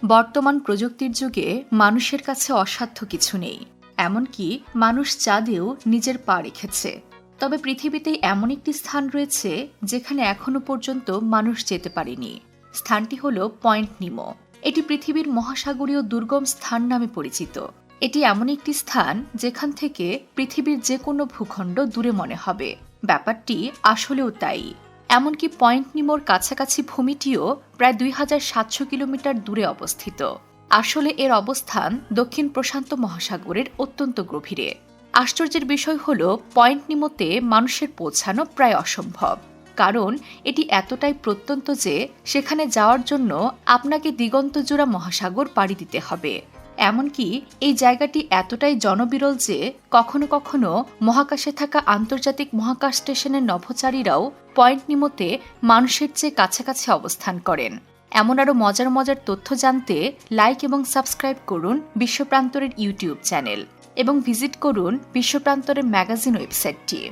বর্তমান প্রযুক্তির যুগে মানুষের কাছে অসাধ্য কিছু নেই। এমনকি মানুষ চাঁদেও নিজের পা রেখেছে। তবে পৃথিবীতে এমন একটি স্থান রয়েছে যেখানে এখনো পর্যন্ত মানুষ যেতে পারেনি। স্থানটি হল পয়েন্ট নিমো। এটি পৃথিবীর মহাসাগরীয় দুর্গম স্থান নামে পরিচিত। এটি এমন একটি স্থান যেখান থেকে পৃথিবীর যে কোনো ভূখণ্ড দূরে মনে হবে। ব্যাপারটি আসলেও তাই। এমনকি পয়েন্ট নিমোর কাছাকাছি ভূমিটিও প্রায় 2700 কিলোমিটার দূরে অবস্থিত। আসলে এর অবস্থান দক্ষিণ প্রশান্ত মহাসাগরের অত্যন্ত গভীরে। আশ্চর্যের বিষয় হল পয়েন্ট নিমোতে মানুষের পৌঁছানো প্রায় অসম্ভব, কারণ এটি এতটাই প্রত্যন্ত যে সেখানে যাওয়ার জন্য আপনাকে দিগন্তজোড়া মহাসাগর পাড়ি দিতে হবে। এমনকি এই জায়গাটি এতটাই জনবিরল যে কখনো কখনো মহাকাশে থাকা আন্তর্জাতিক মহাকাশ স্টেশনের নভোচারীরাও পয়েন্ট নিমোতে মানুষের চেয়ে কাছাকাছি অবস্থান করেন। এমন আরও মজার মজার তথ্য জানতে লাইক এবং সাবস্ক্রাইব করুন বিশ্বপ্রান্তরের ইউটিউব চ্যানেল এবং ভিজিট করুন বিশ্বপ্রান্তরের ম্যাগাজিন ওয়েবসাইটটি।